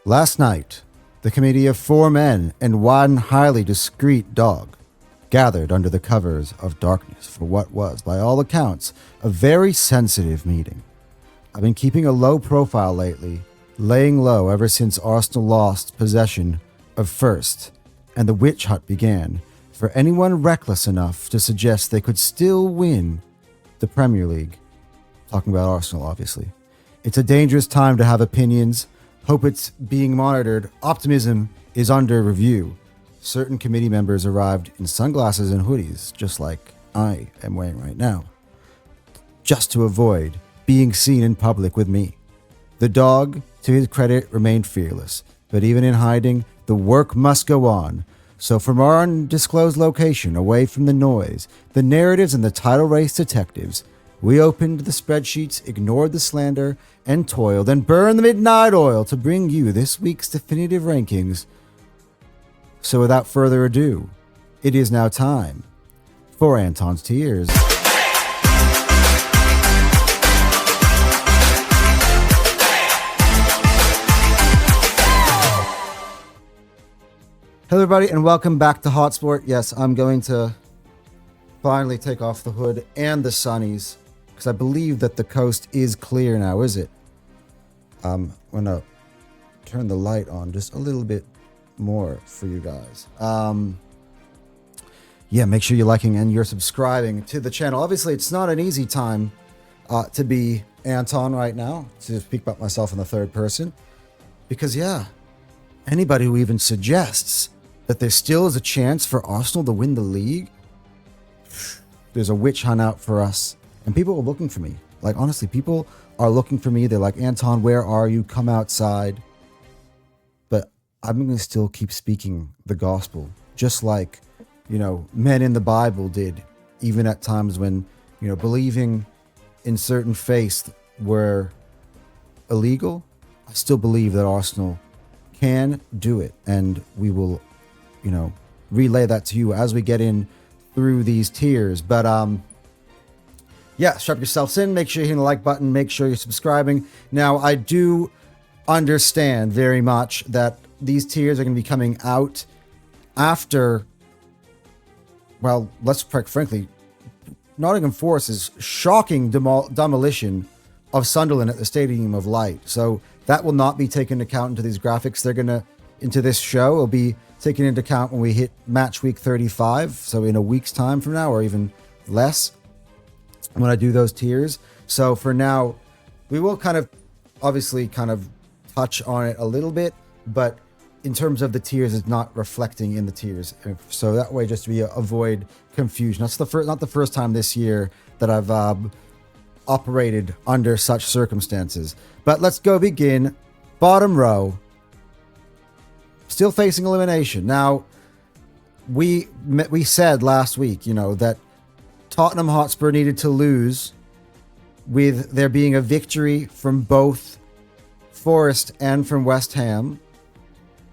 Last night, the committee of 4 men and 1 highly discreet dog gathered under the covers of darkness for what was, by all accounts, a very sensitive meeting. I've been keeping a low profile lately, laying low ever since Arsenal lost possession of first, and the witch hunt began for anyone reckless enough to suggest they could still win the Premier League. Talking about Arsenal, obviously. It's a dangerous time to have opinions. Hope it's being monitored. Optimism is under review. Certain committee members arrived in sunglasses and hoodies, just like I am wearing right now, just to avoid being seen in public with me. The dog, to his credit, remained fearless, but even in hiding, the work must go on. So from our undisclosed location, away from the noise, the narratives, and the title race detectives, we opened the spreadsheets, ignored the slander, and toiled and burned the midnight oil to bring you this week's definitive rankings. So without further ado, it is now time for Anton's Tiers. Hello everybody and welcome back to Hotsport. Yes, I'm going to finally take off the hood and the sunnies because I believe that the coast is clear now, is it? I'm going to turn the light on just a little bit more for you guys. Yeah, make sure you're liking and you're subscribing to the channel. Obviously, it's not an easy time to be Anton right now, to speak about myself in the third person. Because, yeah, anybody who even suggests that there still is a chance for Arsenal to win the league, there's a witch hunt out for us. And people are looking for me. Like, honestly, people are looking for me. They're like, Anton, where are you? Come outside. But I'm going to still keep speaking the gospel, just like, you know, men in the Bible did, even at times when, you know, believing in certain faiths were illegal. I still believe that Arsenal can do it, and we will, you know, relay that to you as we get in through these tiers. But yeah, strap yourselves in, make sure you're hitting the like button, make sure you're subscribing. Now, I do understand very much that these tiers are going to be coming out after, well, let's frankly, Nottingham Forest's shocking demolition of Sunderland at the Stadium of Light. So that will not be taken into account into these graphics. They're going to, into this show, will be taken into account when we hit Matchweek 35. So in a week's time from now, or even less, when I do those tiers. So for now, we will kind of, obviously kind of touch on it a little bit, but in terms of the tiers, it's not reflecting in the tiers. So that way, just to avoid confusion. That's not the first time this year that I've operated under such circumstances. But let's go begin. Bottom row, still facing elimination. Now, we said last week, you know, that Tottenham Hotspur needed to lose with there being a victory from both Forest and from West Ham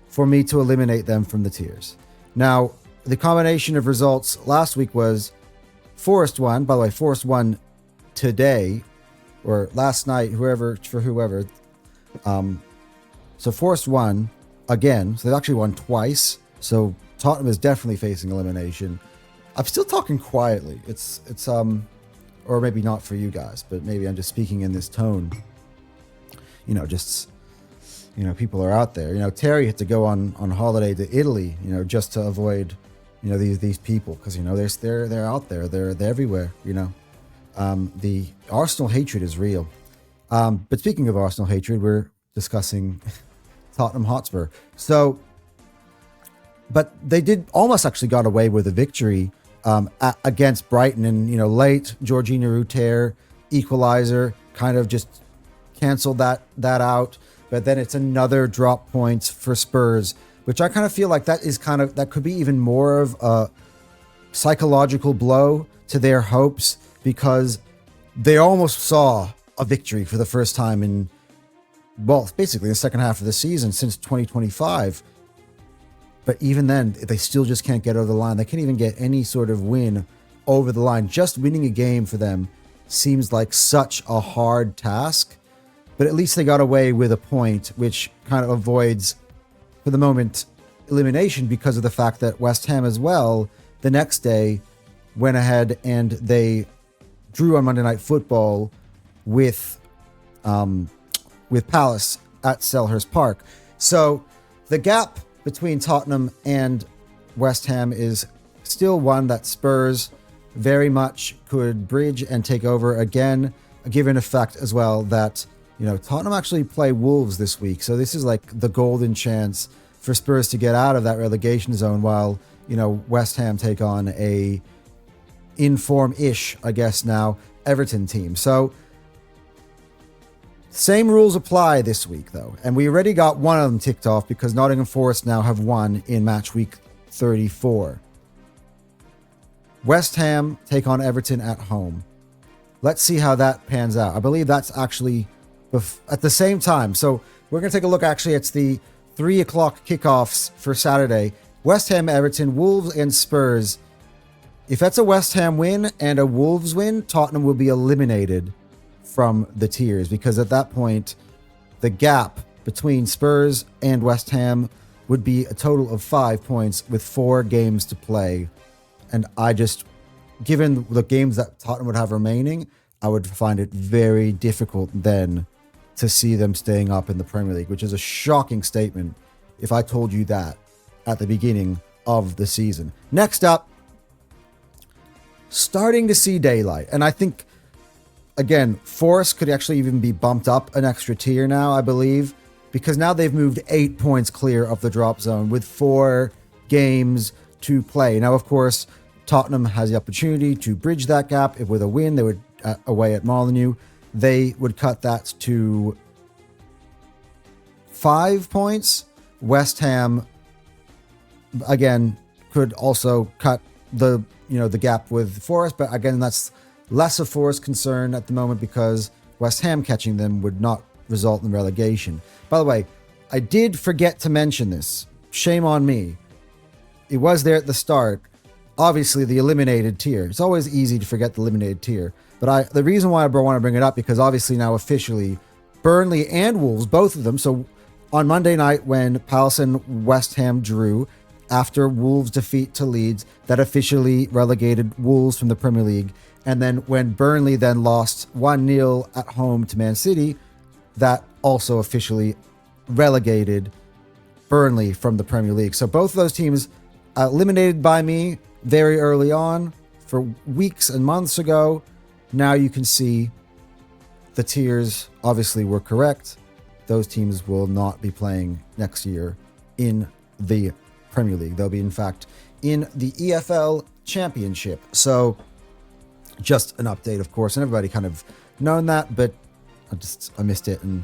for me to eliminate them from the tiers. Now, the combination of results last week was Forest won. By the way, Forest won today or last night, whoever. So Forest won again. So they've actually won twice. So Tottenham is definitely facing elimination. I'm still talking quietly. It's or maybe not for you guys, but maybe I'm just speaking in this tone. You know, just, you know, people are out there. You know, Terry had to go on holiday to Italy, you know, just to avoid, you know, these people, because, you know, they're out there. They're everywhere, you know. The Arsenal hatred is real. But speaking of Arsenal hatred, we're discussing Tottenham Hotspur. So, but they did almost actually got away with a victory against Brighton, and, you know, late Georgina Ruter equalizer kind of just canceled that out. But then it's another drop points for Spurs, which I kind of feel like that could be even more of a psychological blow to their hopes, because they almost saw a victory for the first time in, well, basically the second half of the season since 2025. But even then, they still just can't get over the line. They can't even get any sort of win over the line. Just winning a game for them seems like such a hard task. but at least they got away with a point, which kind of avoids, for the moment, elimination, because of the fact that West Ham as well, the next day, went ahead and they drew on Monday Night Football with Palace at Selhurst Park. So the gap between Tottenham and West Ham is still one that Spurs very much could bridge and take over again, given the fact as well that, you know, Tottenham actually play Wolves this week. So this is like the golden chance for Spurs to get out of that relegation zone, while, you know, West Ham take on a in-form-ish, I guess now, Everton team. So same rules apply this week, though. And we already got one of them ticked off because Nottingham Forest now have won in match week 34. West Ham take on Everton at home. Let's see how that pans out. I believe that's actually at the same time. So we're going to take a look. Actually, it's the 3 o'clock kickoffs for Saturday. West Ham, Everton, Wolves, and Spurs. If that's a West Ham win and a Wolves win, Tottenham will be eliminated from the tiers, because at that point, the gap between Spurs and West Ham would be a total of 5 points with 4 games to play. And I just, given the games that Tottenham would have remaining, I would find it very difficult then to see them staying up in the Premier League, which is a shocking statement if I told you that at the beginning of the season. Next up, starting to see daylight. And I think, again, Forest could actually even be bumped up an extra tier now, I believe, because now they've moved 8 points clear of the drop zone with 4 games to play. Now, of course, Tottenham has the opportunity to bridge that gap. If with a win, they would, away at Molineux, they would cut that to 5 points. West Ham, again, could also cut the gap with Forest, but again, that's less of Forest concern at the moment because West Ham catching them would not result in relegation. By the way, I did forget to mention this. Shame on me. It was there at the start. Obviously, the eliminated tier. It's always easy to forget the eliminated tier. But the reason why I want to bring it up, because obviously now officially, Burnley and Wolves, both of them. So on Monday night when Palace and West Ham drew, after Wolves' defeat to Leeds, that officially relegated Wolves from the Premier League. And then when Burnley then lost 1-0 at home to Man City, that also officially relegated Burnley from the Premier League. So both of those teams eliminated by me very early on for weeks and months ago. Now you can see the tiers obviously were correct. Those teams will not be playing next year in the Premier League. They'll be, in fact, in the EFL Championship. So just an update, of course, and everybody kind of known that, but I missed it, and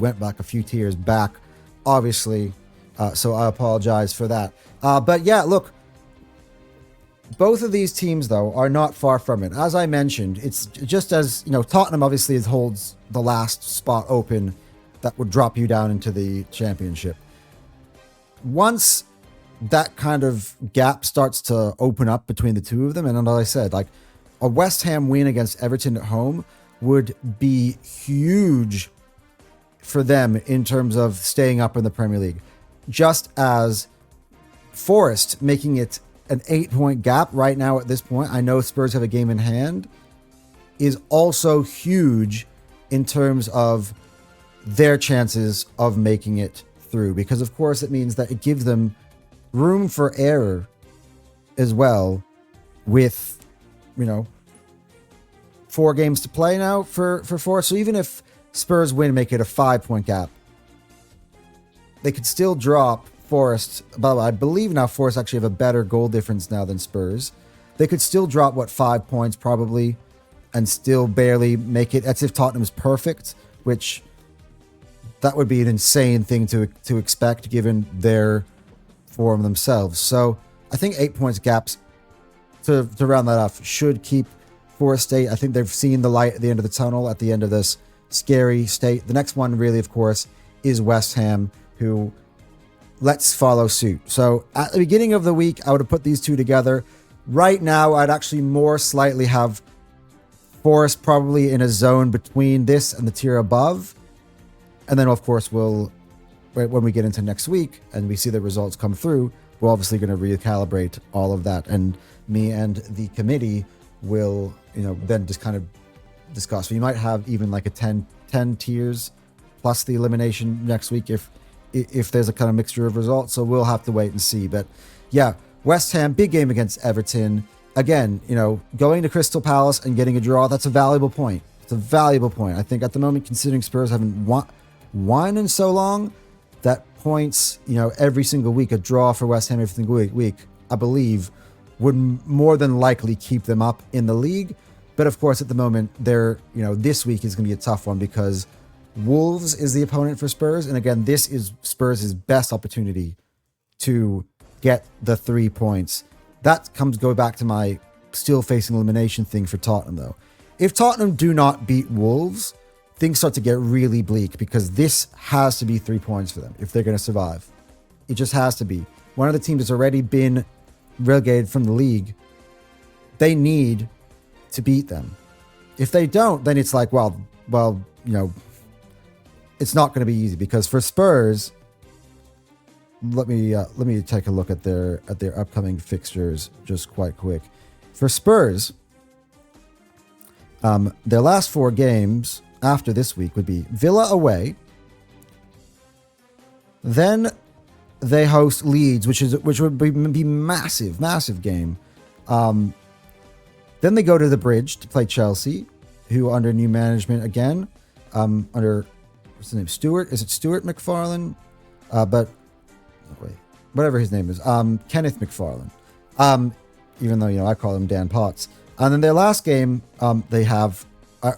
went back a few tiers back, obviously. So I apologize for that. But yeah, look, both of these teams though are not far from it. As I mentioned, it's just as Tottenham obviously holds the last spot open that would drop you down into the Championship. Once that kind of gap starts to open up between the two of them, and as I said, like a West Ham win against Everton at home would be huge for them in terms of staying up in the Premier League. Just as Forest making it an 8-point gap right now at this point, I know Spurs have a game in hand, is also huge in terms of their chances of making it through. Because of course it means that it gives them room for error as well with, 4 games to play now for Forest. So even if Spurs win, make it a 5-point gap, they could still drop Forest. But I believe now Forest actually have a better goal difference now than Spurs. They could still drop, 5 points probably, and still barely make it. That's if Tottenham's perfect, which that would be an insane thing to expect given their form themselves. So I think 8 points gaps, to round that off, should keep Forest State. I think they've seen the light at the end of the tunnel at the end of this scary state. The next one really, of course, is West Ham, who let's follow suit. So at the beginning of the week, I would have put these two together. Right now, I'd actually more slightly have Forest probably in a zone between this and the tier above. And then, of course, when we get into next week and we see the results come through, we're obviously going to recalibrate all of that. And me and the committee will, then just kind of discuss. We might have even like a 10 tiers plus the elimination next week if there's a kind of mixture of results. So we'll have to wait and see. But yeah, West Ham, big game against Everton. Again, going to Crystal Palace and getting a draw, that's a valuable point. It's a valuable point. I think at the moment, considering Spurs haven't won in so long, that points, every single week, a draw for West Ham every single week, I believe, would more than likely keep them up in the league. But of course, at the moment, this week is going to be a tough one because Wolves is the opponent for Spurs. And again, this is Spurs' best opportunity to get the 3 points. That go back to my still facing elimination thing for Tottenham, though. If Tottenham do not beat Wolves, things start to get really bleak because this has to be 3 points for them if they're going to survive. It just has to be. One of the teams that's already been relegated from the league, they need to beat them. If they don't, then it's like, well, it's not going to be easy because for Spurs, let me take a look at their upcoming fixtures just quite quick. For Spurs, their last 4 games after this week would be Villa away. Then they host Leeds, which would be massive game. Then they go to the Bridge to play Chelsea, who under new management again, under what's the name? Stuart? Is it Stuart McFarlane? Whatever his name is, Kenneth McFarlane. Even though I call him Dan Potts. And then their last game, they have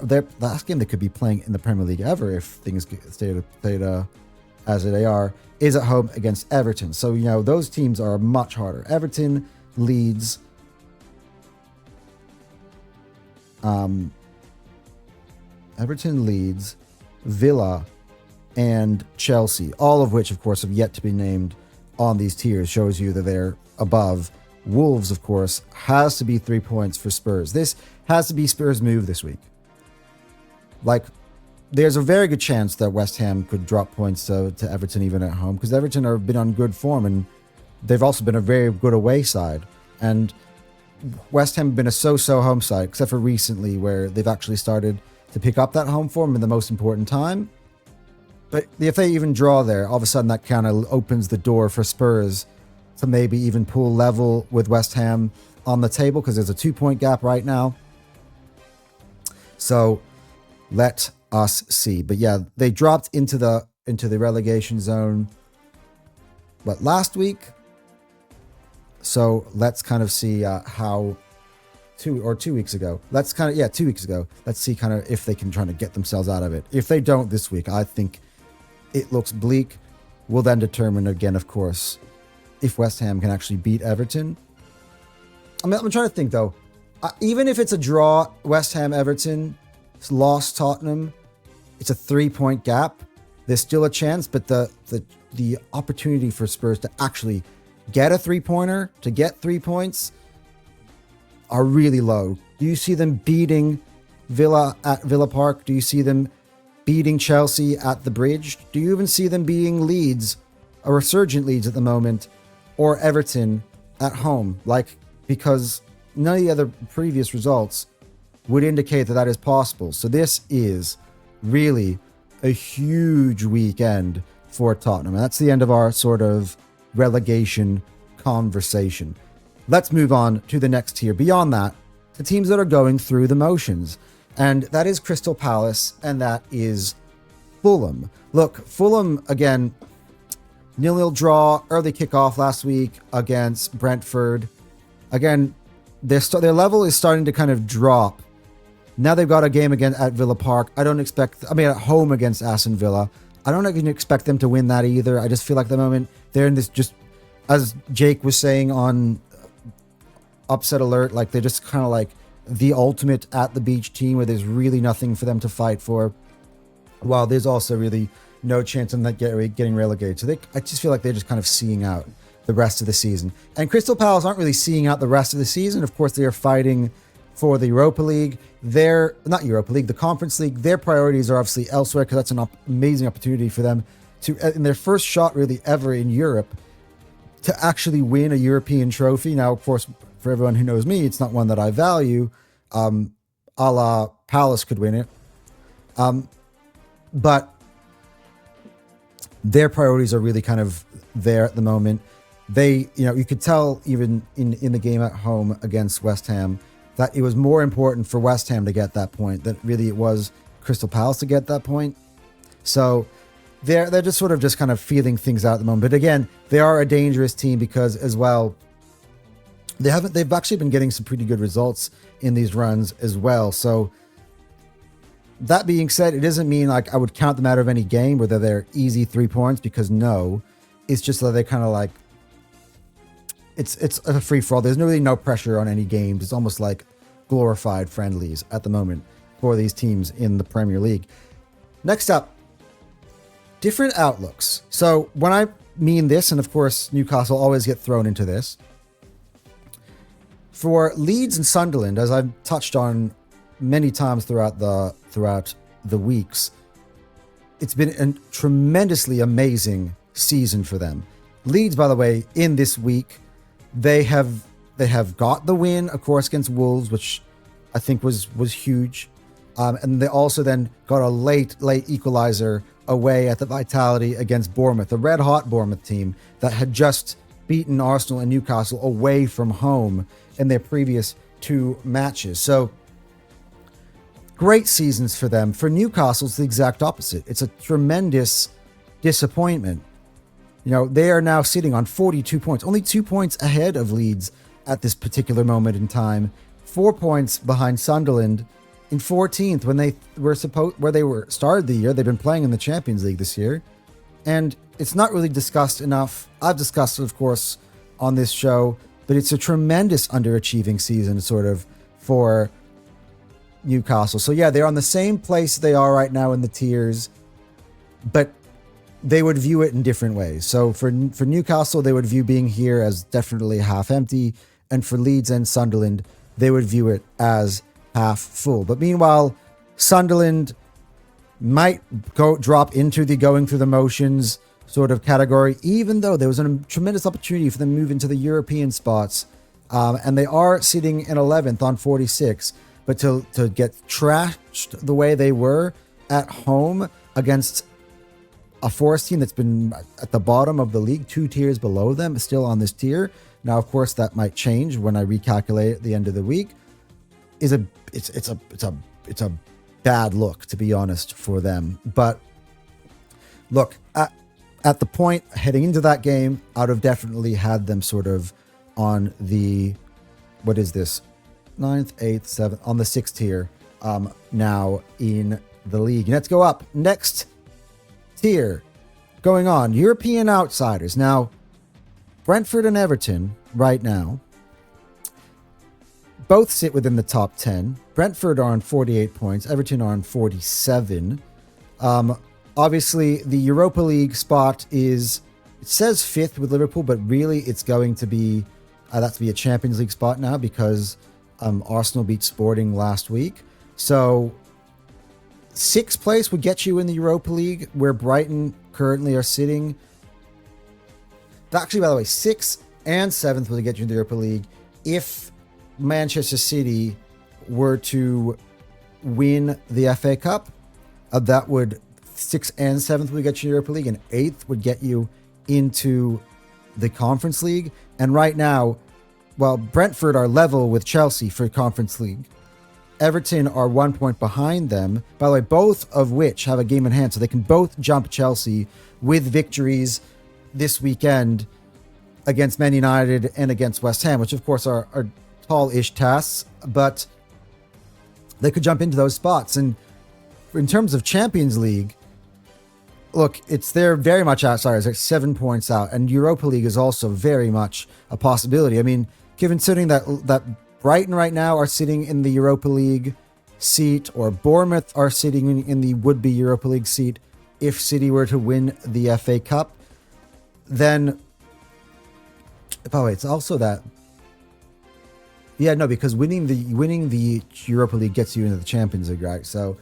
their last game they could be playing in the Premier League ever if things stayed as they are, is at home against Everton. So those teams are much harder. Everton, Leeds, Villa, and Chelsea, all of which, of course, have yet to be named on these tiers, shows you that they're above. Wolves, of course, has to be 3 points for Spurs. This has to be Spurs' move this week. Like, there's a very good chance that West Ham could drop points to Everton even at home because Everton have been on good form and they've also been a very good away side. And West Ham have been a so-so home side, except for recently where they've actually started to pick up that home form in the most important time. But if they even draw there, all of a sudden that kind of opens the door for Spurs to maybe even pull level with West Ham on the table because there's a 2-point gap right now. So let us see. But yeah, they dropped into the relegation zone, last week? So let's kind of see how 2 weeks ago. 2 weeks ago. Let's see kind of if they can try to get themselves out of it. If they don't this week, I think it looks bleak. We'll then determine again, of course, if West Ham can actually beat Everton. I'm trying to think though. Even if it's a draw, West Ham, Everton, lost Tottenham, it's a 3-point gap. There's still a chance, but the opportunity for Spurs to actually get a 3-pointer, to get 3 points, are really low. Do you see them beating Villa at Villa Park? Do you see them beating Chelsea at the Bridge? Do you even see them beating Leeds, a resurgent Leeds at the moment, or Everton at home? Because none of the other previous results would indicate that is possible. So this is really a huge weekend for Tottenham. And that's the end of our sort of relegation conversation. Let's move on to the next tier. Beyond that, the teams that are going through the motions. And that is Crystal Palace, and that is Fulham. Look, Fulham, again, 0-0 draw, early kickoff last week against Brentford. Again, their level is starting to kind of drop. Now they've got a game again at Villa Park. At home against Aston Villa. I don't expect them to win that either. I just feel like at the moment they're in this, just as Jake was saying on Upset Alert, like they're just kind of like the ultimate at the beach team where there's really nothing for them to fight for, while there's also really no chance of them getting relegated. So I just feel like they're just kind of seeing out the rest of the season. And Crystal Palace aren't really seeing out the rest of the season. Of course, they are fighting for the Europa League. Not Europa League, the Conference League. Their priorities are obviously elsewhere because that's an amazing opportunity for them to, in their first shot really ever in Europe, to actually win a European trophy. Now, of course, for everyone who knows me, it's not one that I value. A la Palace could win it. But their priorities are really kind of there at the moment. They, you could tell even in the game at home against West Ham that it was more important for West Ham to get that point than really it was Crystal Palace to get that point. So they're just sort of just kind of feeling things out at the moment. But again, they are a dangerous team because as well, they've actually been getting some pretty good results in these runs as well. So that being said, it doesn't mean like I would count them out of any game whether they're easy 3 points, because no, it's just that they kind of like, it's a free for all. There's really no pressure on any games. It's almost like glorified friendlies at the moment for these teams in the Premier League. Next up, different outlooks. So when I mean this, and of course Newcastle always get thrown into this, for Leeds and Sunderland, as I've touched on many times throughout the weeks, it's been a tremendously amazing season for them. Leeds, by the way, in this week, they have got the win, of course, against Wolves, which I think was huge. And they also then got a late equalizer away at the Vitality against Bournemouth, the red-hot Bournemouth team that had just beaten Arsenal and Newcastle away from home in their previous 2 matches. So great seasons for them. For Newcastle, it's the exact opposite. It's a tremendous disappointment. They are now sitting on 42 points, only 2 points ahead of Leeds at this particular moment in time, 4 points behind Sunderland in 14th when they were started the year. They've been playing in the Champions League this year, and it's not really discussed enough. I've discussed it, of course, on this show, but it's a tremendous underachieving season sort of for Newcastle. So yeah, they're on the same place they are right now in the tiers, but they would view it in different ways. So for Newcastle, they would view being here as definitely half empty, and for Leeds and Sunderland, they would view it as half full. But meanwhile, Sunderland might drop into the going through the motions sort of category, even though there was a tremendous opportunity for them to move into the European spots. And they are sitting in 11th on 46, but to get trashed the way they were at home against a Forest team that's been at the bottom of the league, 2 tiers below them, still on this tier. Now, of course, that might change when I recalculate at the end of the week. It's a bad look, to be honest, for them. But look, at the point heading into that game, I would have definitely had them sort of on the, what is this, 9th, 8th, 7th, on the 6th tier now in the league. Let's go up. Next tier going on, European outsiders. Now, Brentford and Everton right now both sit within the top 10. Brentford are on 48 points. Everton are on 47. Obviously, the Europa League spot it says 5th with Liverpool, but really it's going to be, that's to be a Champions League spot now because Arsenal beat Sporting last week. So 6th place would get you in the Europa League, where Brighton currently are sitting. Actually, by the way, 6th and 7th would get you in the Europa League if Manchester City were to win the FA Cup. That would 6th and 7th would get you in the Europa League, and 8th would get you into the Conference League. And right now, well, Brentford are level with Chelsea for Conference League. Everton are 1 point behind them, by the way, both of which have a game in hand, so they can both jump Chelsea with victories this weekend against Man United and against West Ham, which of course are tall-ish tasks, but they could jump into those spots. And in terms of Champions League, look, they're very much outsiders, like 7 points out, and Europa League is also very much a possibility. I mean, considering that Brighton right now are sitting in the Europa League seat, or Bournemouth are sitting in the would-be Europa League seat if City were to win the FA Cup, then, by the way, it's also that Yeah, no, because winning the Europa League gets you into the Champions League, right? So,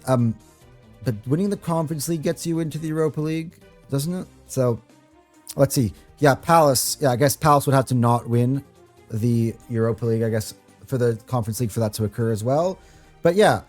but winning the Conference League gets you into the Europa League, doesn't it? So, let's see. Yeah, Palace. Yeah, I guess Palace would have to not win the Europa League, I guess, for the Conference League for that to occur as well. But yeah,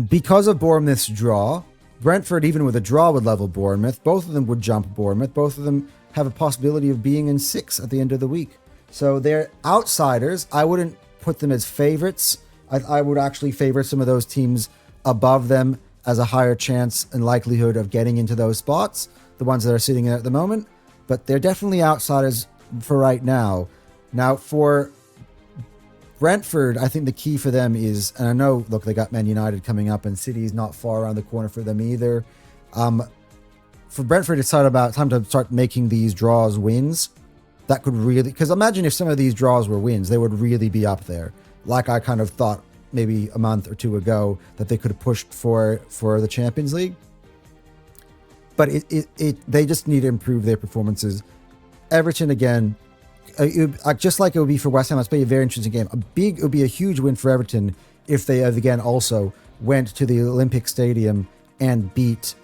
because of Bournemouth's draw, Brentford, even with a draw, would level Bournemouth. Both of them would jump Bournemouth. Both of them have a possibility of being in 6 at the end of the week. So they're outsiders. I wouldn't put them as favorites. I would actually favor some of those teams above them as a higher chance and likelihood of getting into those spots, the ones that are sitting there at the moment. But they're definitely outsiders for right now. Now, for Brentford, I think the key for them is, and I know, look, they got Man United coming up, and City's not far around the corner for them either. For Brentford, it's time to start making these draws wins. That could really, because imagine if some of these draws were wins, they would really be up there. Like I kind of thought maybe a month or two ago that they could have pushed for the Champions League. But they just need to improve their performances. Everton, again, just like it would be for West Ham, it's be a very interesting game. It would be a huge win for Everton if they, again, also went to the Olympic Stadium and beat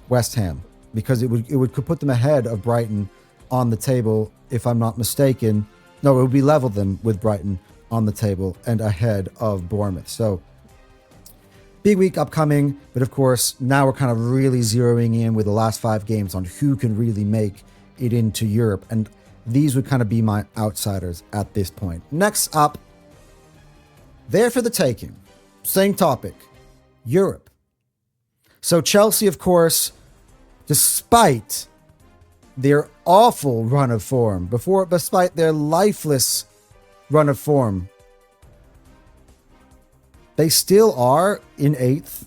West Ham, because could put them ahead of Brighton on the table, if I'm not mistaken. No, it would be level them with Brighton on the table and ahead of Bournemouth. So big week upcoming, but of course now we're kind of really zeroing in with the last 5 games on who can really make it into Europe, and these would kind of be my outsiders at this point. Next up, there for the taking, same topic, Europe. So Chelsea, of course, despite their awful run of form, despite their lifeless run of form, they still are in 8th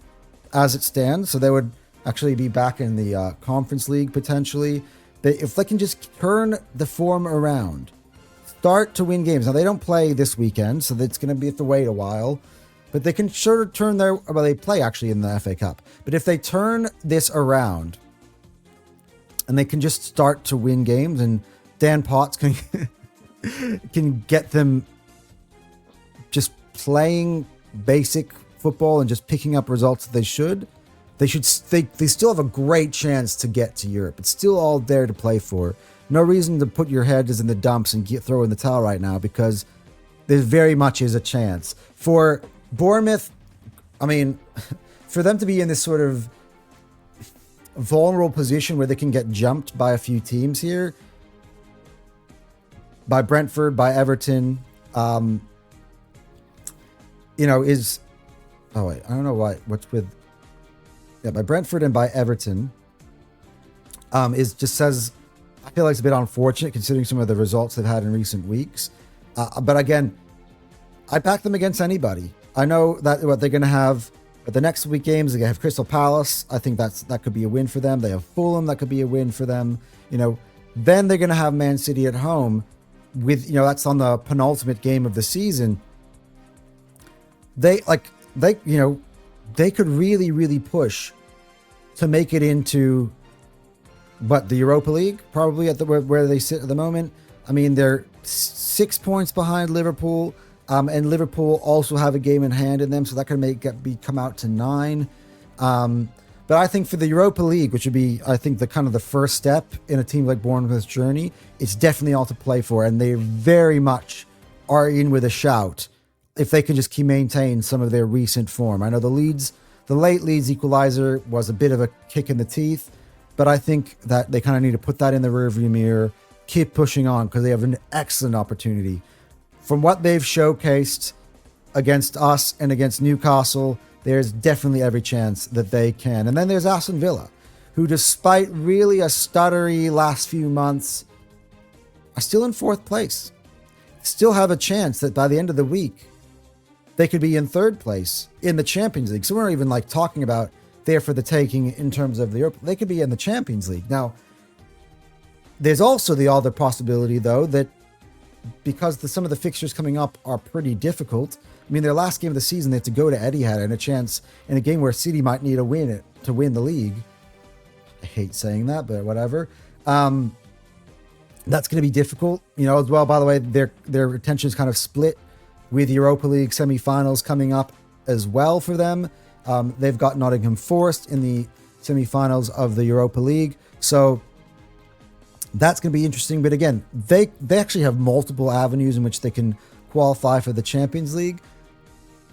as it stands. So they would actually be back in the Conference League potentially. If they can just turn the form around, start to win games. Now, they don't play this weekend, so it's going to be have to wait a while. But they can sure turn they play actually in the FA Cup. But if they turn this around and they can just start to win games, and Dan Potts can get them just playing basic football and just picking up results that they still have a great chance to get to Europe. It's still all there to play for. No reason to put your head in the dumps and throw in the towel right now, because there very much is a chance. For Bournemouth, I mean, for them to be in this sort of vulnerable position where they can get jumped by a few teams here, by Brentford, by Everton, is... Oh, wait, I don't know what's with... Yeah, by Brentford and by Everton, I feel like it's a bit unfortunate considering some of the results they've had in recent weeks. But again, I back them against anybody. I know that what they're going to have at the next week games, they have Crystal Palace. I think that could be a win for them. They have Fulham. That could be a win for them. Then they're going to have Man City at home with, that's on the penultimate game of the season. They could really, really push to make it into the Europa League, probably where they sit at the moment. I mean, they're 6 points behind Liverpool, and Liverpool also have a game in hand in them, so that could come out to 9. But I think for the Europa League, which would be, I think, the first step in a team like Bournemouth's journey, it's definitely all to play for, and they very much are in with a shout if they can just maintain some of their recent form. I know the late Leeds equalizer was a bit of a kick in the teeth, but I think that they kind of need to put that in the rearview mirror, keep pushing on, because they have an excellent opportunity. From what they've showcased against us and against Newcastle, there's definitely every chance that they can. And then there's Aston Villa, who, despite really a stuttery last few months, are still in 4th place. Still have a chance that by the end of the week, they could be in 3rd place in the Champions League. So we're not even talking about there for the taking in terms of the Europe. They could be in the Champions League. Now, there's also the other possibility, though, that because some of the fixtures coming up are pretty difficult. I mean, their last game of the season, they have to go to Etihad and a chance in a game where City might need a win to win the league. I hate saying that, but whatever. That's going to be difficult, as well. By the way, their attention is kind of split with Europa League semi-finals coming up as well for them. They've got Nottingham Forest in the semi-finals of the Europa League. So that's going to be interesting. But again, they actually have multiple avenues in which they can qualify for the Champions League.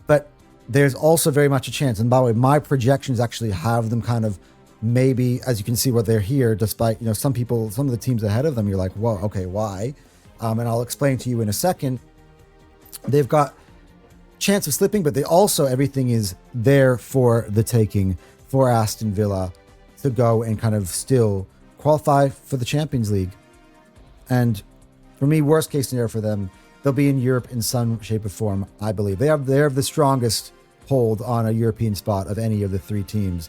But there's also very much a chance. And by the way, my projections actually have them kind of maybe, as you can see, what they're here, despite, some of the teams ahead of them, you're like, whoa, okay, why? And I'll explain to you in a second. They've got chance of slipping, but they also, everything is there for the taking for Aston Villa to go and kind of still qualify for the Champions League. And for me, worst case scenario for them, they'll be in Europe in some shape or form, I believe. They have the strongest hold on a European spot of any of the three teams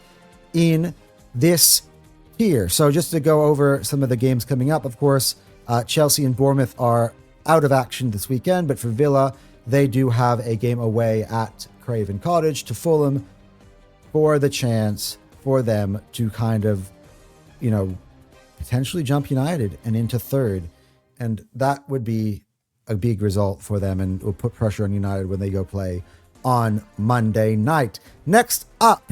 in this tier. So just to go over some of the games coming up, of course, Chelsea and Bournemouth are out of action this weekend, but for Villa, they do have a game away at Craven Cottage to Fulham for the chance for them to kind of, potentially jump United and into third. And that would be a big result for them and will put pressure on United when they go play on Monday night. Next up,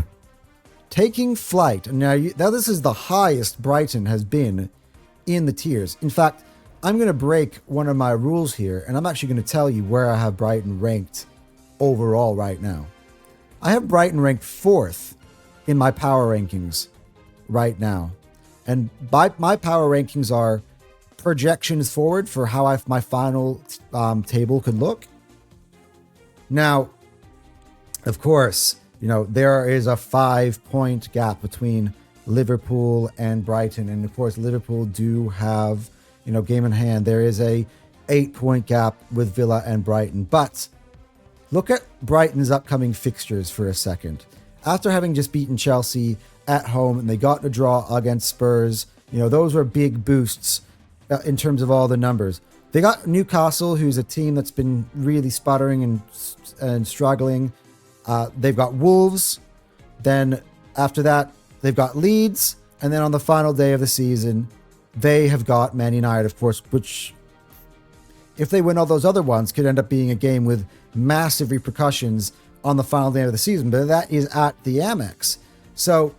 taking flight. Now this is the highest Brighton has been in the tiers. In fact, I'm going to break one of my rules here, and I'm actually going to tell you where I have Brighton ranked overall right now. I have Brighton ranked 4th in my power rankings right now. And my power rankings are projections forward for how my final table could look. Now, of course, there is a 5-point gap between Liverpool and Brighton. And of course, Liverpool do have, game in hand. There is a 8-point gap with Villa and Brighton. But look at Brighton's upcoming fixtures for a second. After having just beaten Chelsea at home and they got a draw against Spurs, those were big boosts in terms of all the numbers. They got Newcastle, who's a team that's been really sputtering and struggling. They've got Wolves. Then after that, they've got Leeds. And then on the final day of the season, they have got Man United, of course, which, if they win all those other ones, could end up being a game with massive repercussions on the final day of the season. But that is at the Amex. So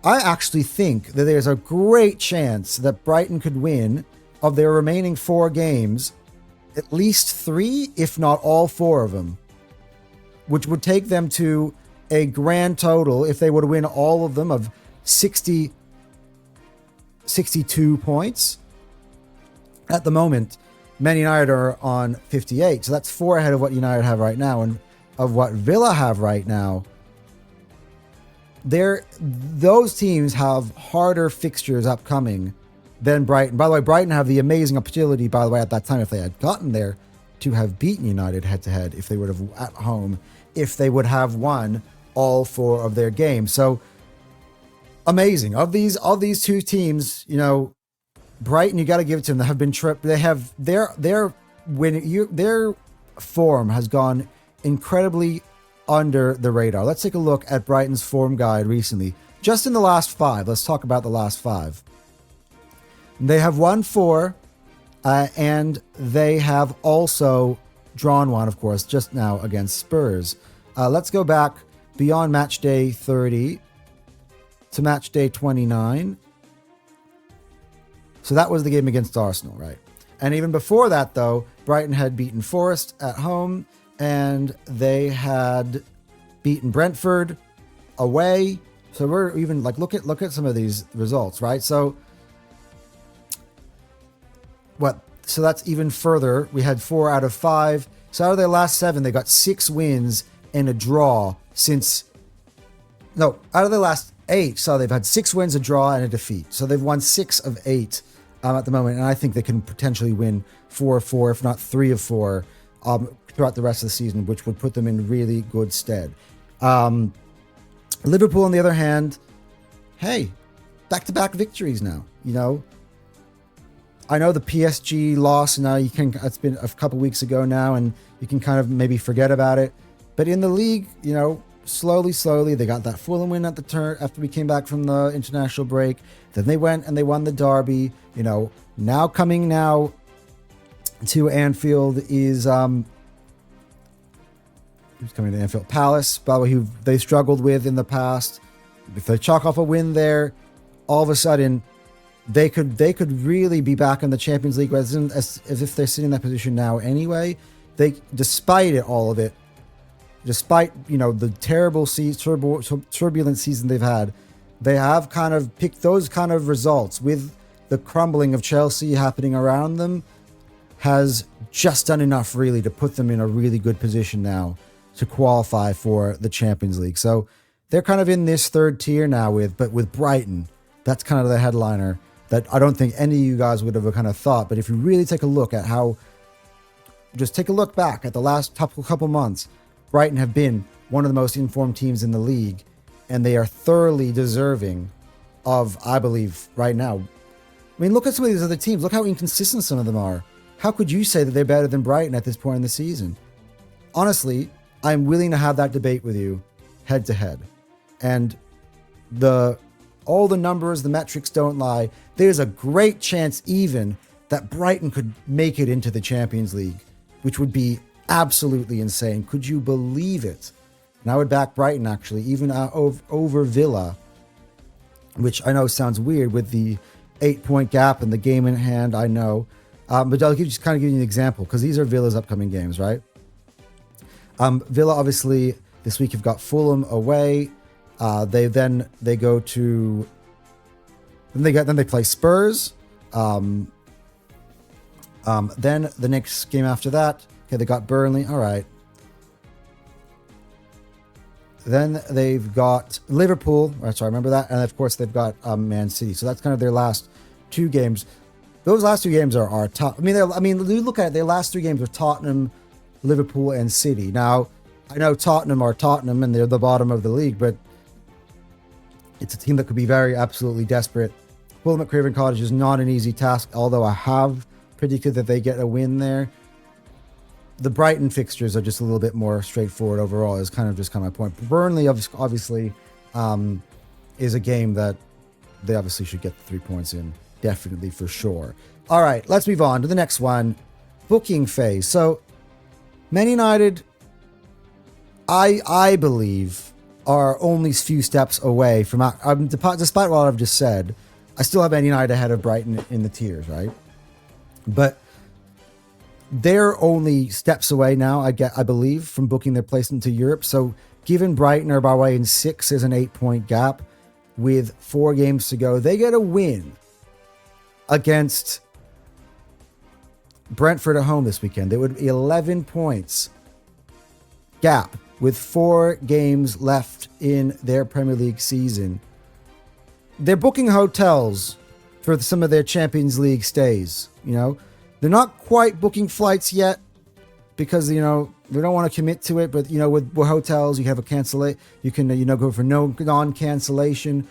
I actually think that there's a great chance that Brighton could win of their remaining 4 games, at least 3, if not all 4 of them, which would take them to a grand total, if they were to win all of them, of 62 points. At the moment, Man United are on 58. So that's 4 ahead of what United have right now and of what Villa have right now. Those teams have harder fixtures upcoming than Brighton. By the way, Brighton have the amazing opportunity, by the way, at that time, if they had gotten there, to have beaten United head-to-head if they would have at home, if they would have won all 4 of their games. So amazing. Of these 2 teams, Brighton, you got to give it to them. They have been they have their form has gone incredibly under the radar. Let's take a look at Brighton's form guide recently. Just in the last 5. Let's talk about the last 5. They have won 4, and they have also drawn 1, of course, just now against Spurs. Let's go back beyond match day 30 to match day 29. So that was the game against Arsenal, right? And even before that, though, Brighton had beaten Forest at home, and they had beaten Brentford away. So we're even like, look at some of these results, right? So that's even further. We had 4 out of 5. So out of their last 7, they got 6 wins and a draw out of their last 8. So they've had 6 wins, a draw, and a defeat. So they've won 6 of 8 at the moment. And I think they can potentially win 4 of 4, if not 3 of 4, throughout the rest of the season, which would put them in really good stead. Liverpool, on the other hand, hey, back-to-back victories now. I know the PSG loss now, it's been a couple weeks ago now, and you can kind of maybe forget about it. But in the league, slowly. They got that Fulham win at the turn after we came back from the international break. Then they went and they won the derby. You know, now coming now to Anfield is who's coming to Anfield? Palace, by the way, who they struggled with in the past. If they chalk off a win there, all of a sudden they could really be back in the Champions League as if they're sitting in that position now anyway. They, despite all of it, despite, you know, the terrible turbulent season they've had, they have kind of picked those kind of results with the crumbling of Chelsea happening around them, has just done enough really to put them in a really good position now to qualify for the Champions League. So they're kind of in this third tier now with Brighton. That's kind of the headliner that I don't think any of you guys would have kind of thought. But if you really take a look at how, just take a look back at the last couple months, Brighton have been one of the most informed teams in the league, and they are thoroughly deserving of, I believe, right now. I mean, look at some of these other teams. Look how inconsistent some of them are. How could you say that they're better than Brighton at this point in the season? Honestly, I'm willing to have that debate with you head to head. And all the numbers, the metrics don't lie. There's a great chance even that Brighton could make it into the Champions League, which would be absolutely insane. Could you believe it? And I would back Brighton, actually, even over Villa, which I know sounds weird with the 8-point gap and the game in hand, I know. But I'll just kind of give you an example, because these are Villa's upcoming games, right? Villa, obviously, this week have got Fulham away. They go to... Then they play Spurs. Then the next game after that, okay, they got Burnley. All right. Then they've got Liverpool. Sorry, remember that? And of course, they've got Man City. So that's kind of their last two games. Those last two games are tough. I mean, you look at it, their last three games are Tottenham, Liverpool, and City. Now, I know Tottenham are Tottenham, and they're the bottom of the league, but it's a team that could be very absolutely desperate. Fulham at Craven Cottage is not an easy task, although I have predicted that they get a win there. The Brighton fixtures are just a little bit more straightforward overall, is kind of my point. Burnley, obviously, is a game that they obviously should get the 3 points in. Definitely, for sure. All right, let's move on to the next one. Booking phase. So, Man United, I believe, are only a few steps away from... despite what I've just said, I still have Man United ahead of Brighton in the tiers, right? But they're only steps away now, I believe, from booking their place into Europe. So, given Brighton are by way in 6 is an 8-point gap with 4 games to go, they get a win against Brentford at home this weekend. It would be 11 points gap with 4 games left in their Premier League season. They're booking hotels for some of their Champions League stays. You know, they're not quite booking flights yet because, you know, they don't want to commit to it. But, you know, with hotels, you have a cancellation. You can, go for no non-cancellation.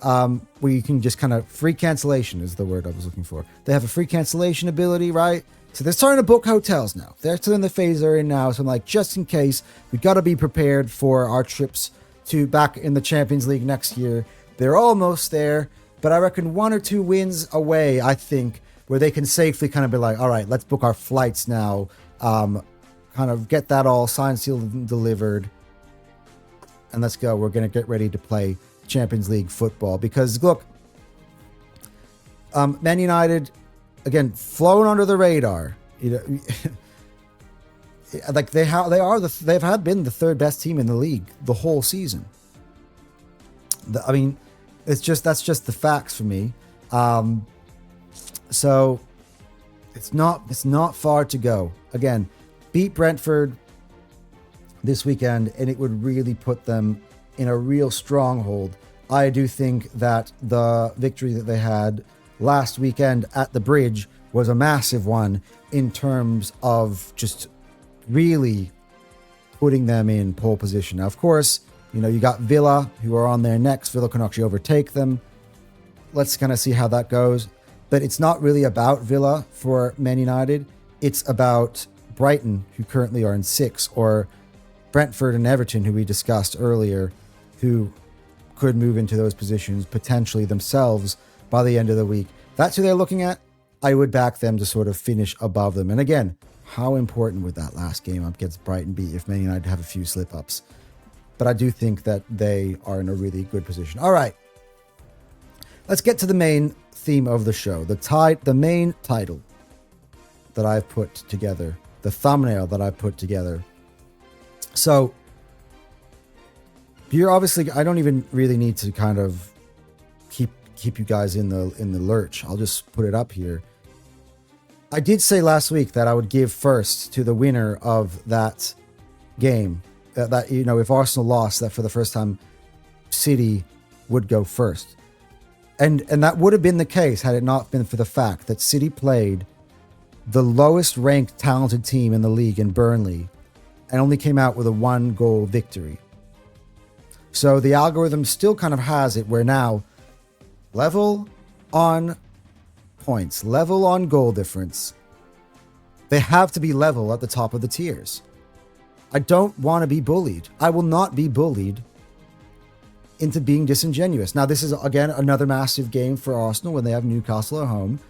Where you can just kind of free cancellation is the word I was looking for. They have a free cancellation ability, right? So they're starting to book hotels now. They're still in the phase they're in now. So I'm like, just in case, we got to be prepared for our trips to back in the Champions League next year. They're almost there, but I reckon 1 or 2 wins away, I think, where they can safely kind of be like, all right, let's book our flights now. Kind of get that all signed, sealed, and delivered. And let's go. We're going to get ready to play Champions League football, because look, Man United, again, flown under the radar. You know, like they've been the 3rd best team in the league the whole season. I mean, that's just the facts for me. So it's not far to go. Again, beat Brentford this weekend, and it would really put them in a real stronghold. I do think that the victory that they had last weekend at the Bridge was a massive one in terms of just really putting them in pole position. Now, of course, you got Villa, who are on there next. Villa can actually overtake them. Let's kind of see how that goes. But it's not really about Villa for Man United. It's about Brighton, who currently are in 6, or Brentford and Everton, who we discussed earlier, who could move into those positions potentially themselves by the end of the week. That's who they're looking at. I would back them to sort of finish above them. And again, how important would that last game up against Brighton be if Man United have a few slip-ups? But I do think that they are in a really good position. All right. Let's get to the main theme of the show. The main title that I've put together. The thumbnail that I've put together. So, you're obviously... I don't even really need to kind of keep you guys in the lurch. I'll just put it up here. I did say last week that I would give first to the winner of that game. That you know, if Arsenal lost, that for the first time, City would go first. And that would have been the case had it not been for the fact that City played the lowest ranked talented team in the league in Burnley and only came out with a 1-goal victory. So the algorithm still kind of has it where now level on points, level on goal difference. They have to be level at the top of the tiers. I don't want to be bullied. I will not be bullied into being disingenuous. Now, this is, again, another massive game for Arsenal when they have Newcastle at home.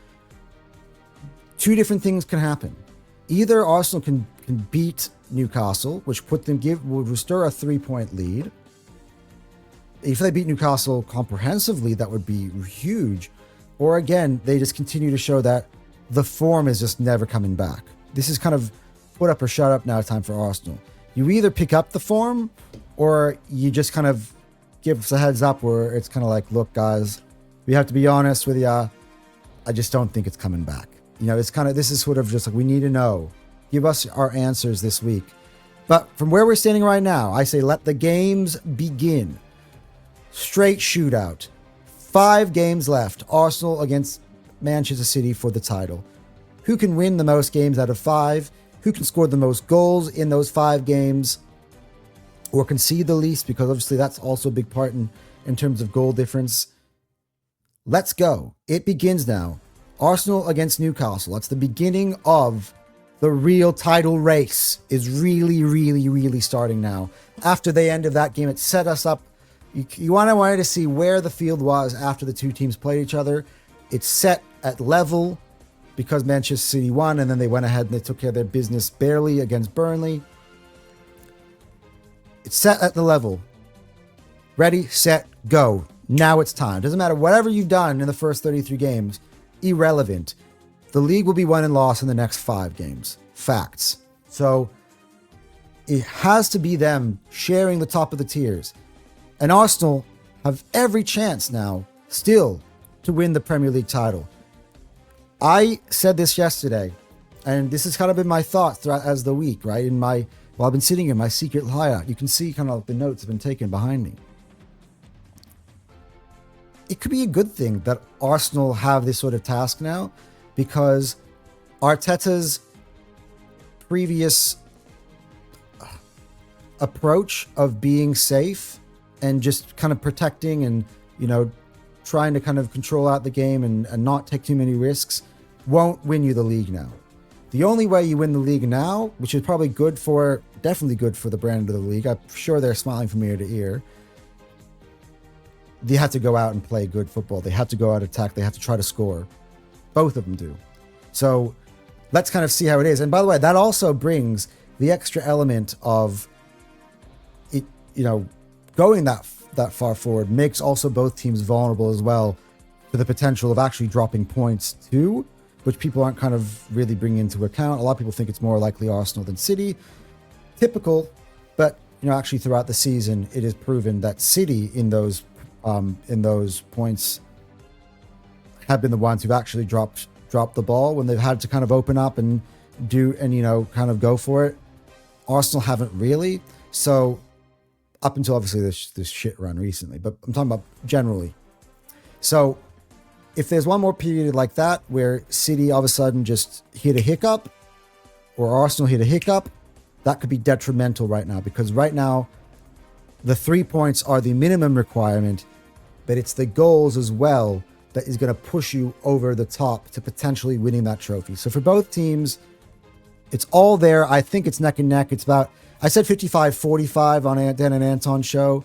Two different things can happen. Either Arsenal can beat Newcastle, which would restore a 3-point lead. If they beat Newcastle comprehensively, that would be huge. Or again, they just continue to show that the form is just never coming back. This is kind of put up or shut up now time for Arsenal. You either pick up the form or you just kind of give us a heads up where it's kind of like, look, guys, we have to be honest with you. I just don't think it's coming back. You know, it's kind of, this is sort of just like, we need to know. Give us our answers this week. But from where we're standing right now, I say let the games begin. Straight shootout. 5 games left. Arsenal against Manchester City for the title. Who can win the most games out of 5? Who can score the most goals in those 5 games? Or concede the least, because obviously that's also a big part in terms of goal difference. Let's go. It begins now. Arsenal against Newcastle. That's the beginning of the real title race is really starting now. After the end of that game, it set us up. You wanted to see where the field was after the two teams played each other. It's set at level because Manchester City won, and then they went ahead and they took care of their business barely against Burnley. It's set at the level. Ready, set, go. Now it's time. Doesn't matter whatever you've done in the first 33 games. Irrelevant. The league will be won and lost in the next 5 games. Facts. So it has to be them sharing the top of the tiers. And Arsenal have every chance now still to win the Premier League title. I said this yesterday, and this has kind of been my thoughts throughout as the week, right? While I've been sitting in my secret hideout, you can see kind of the notes have been taken behind me. It could be a good thing that Arsenal have this sort of task now, because Arteta's previous approach of being safe and just kind of protecting and, you know, trying to kind of control out the game and not take too many risks won't win you the league now. The only way you win the league now, which is probably definitely good for the brand of the league, I'm sure they're smiling from ear to ear, they have to go out and play good football. They have to go out and attack. They have to try to score. Both of them do. So let's kind of see how it is. And by the way, that also brings the extra element of it, you know, going that far forward makes also both teams vulnerable as well to the potential of actually dropping points too, which people aren't kind of really bringing into account. A lot of people think it's more likely Arsenal than City. Typical, but you know, actually throughout the season, it is proven that City in those points have been the ones who've actually dropped the ball when they've had to kind of open up and you know, kind of go for it. Arsenal haven't really. So up until obviously this shit run recently, but I'm talking about generally. So if there's one more period like that where City all of a sudden just hit a hiccup or Arsenal hit a hiccup, that could be detrimental right now, because right now the 3 points are the minimum requirement, but it's the goals as well that is going to push you over the top to potentially winning that trophy. So for both teams, it's all there. I think it's neck and neck. It's about I said 55-45 on Dan and Anton's show.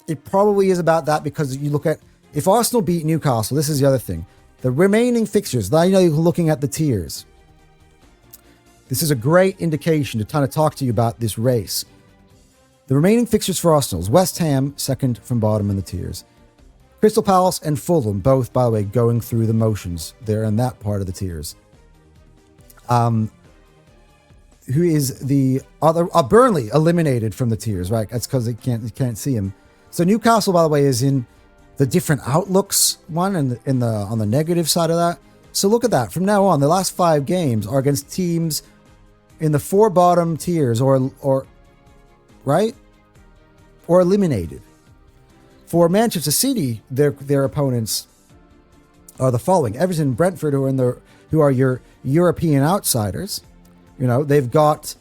It probably is about that because you look at, if Arsenal beat Newcastle, this is the other thing. The remaining fixtures, I know you're looking at the tiers. This is a great indication to kind of talk to you about this race. The remaining fixtures for Arsenal is West Ham, second from bottom in the tiers. Crystal Palace and Fulham, both, by the way, going through the motions. They're in that part of the tiers. Who is the other? Burnley eliminated from the tiers, right? That's because they can't see him. So Newcastle, by the way, is in the different outlooks one, and on the negative side of that. So look at that. From now on, the last 5 games are against teams in the 4 bottom tiers, or right, or eliminated. For Manchester City, their opponents are the following: Everton, Brentford, who are your European outsiders. You know, they've got,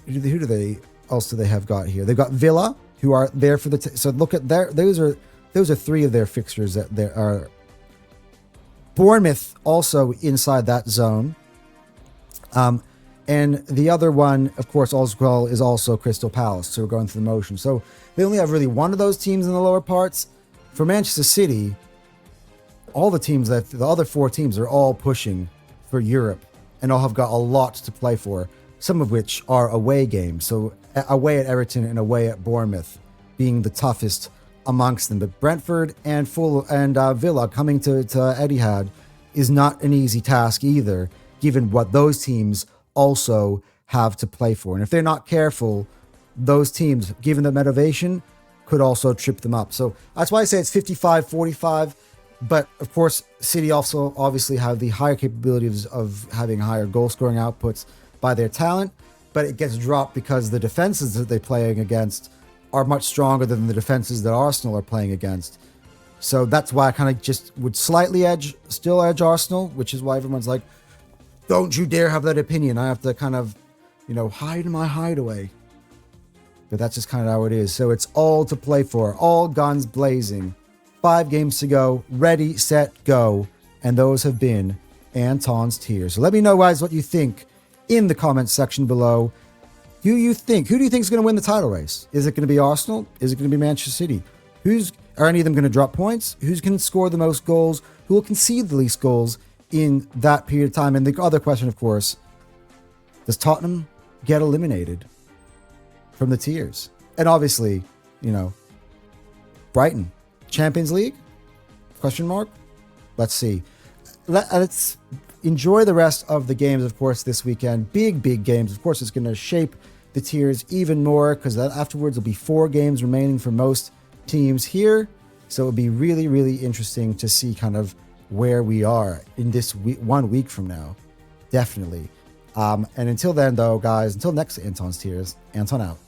who do they have got here? They've got Villa, who are there for so look at those are 3 of their fixtures that there are. Bournemouth also inside that zone. And the other one, of course, also is also Crystal Palace. So we're going through the motion. So they only have really one of those teams in the lower parts. For Manchester City, all the other 4 teams are all pushing for Europe and all have got a lot to play for, some of which are away games. So away at Everton and away at Bournemouth being the toughest amongst them. But Brentford and Villa coming to Etihad is not an easy task either, given what those teams also have to play for. And if they're not careful, those teams, given the motivation, could also trip them up. So that's why I say it's 55-45. But of course, City also obviously have the higher capabilities of having higher goal scoring outputs by their talent, but it gets dropped because the defenses that they're playing against are much stronger than the defenses that Arsenal are playing against. So that's why I kind of just would slightly still edge Arsenal, which is why everyone's like, don't you dare have that opinion. I have to kind of, hide in my hideaway. But that's just kind of how it is. So it's all to play for, all guns blazing. 5 games to go, ready, set, go. And those have been Anton's tiers. So let me know, guys, what you think in the comments section below. Who do you think is going to win the title race? Is it going to be Arsenal? Is it going to be Manchester City? Are any of them going to drop points? Who's going to score the most goals? Who will concede the least goals in that period of time? And the other question, of course, does Tottenham get eliminated from the tiers? And obviously, Brighton, Champions League? Question mark? Let's see. Let's enjoy the rest of the games, of course, this weekend. Big games. Of course, it's going to shape the tiers even more because afterwards will be 4 games remaining for most teams here. So it'll be really, really interesting to see kind of where we are in this week, 1 week from now. Definitely. And until then, though, guys, until next Anton's Tiers, Anton out.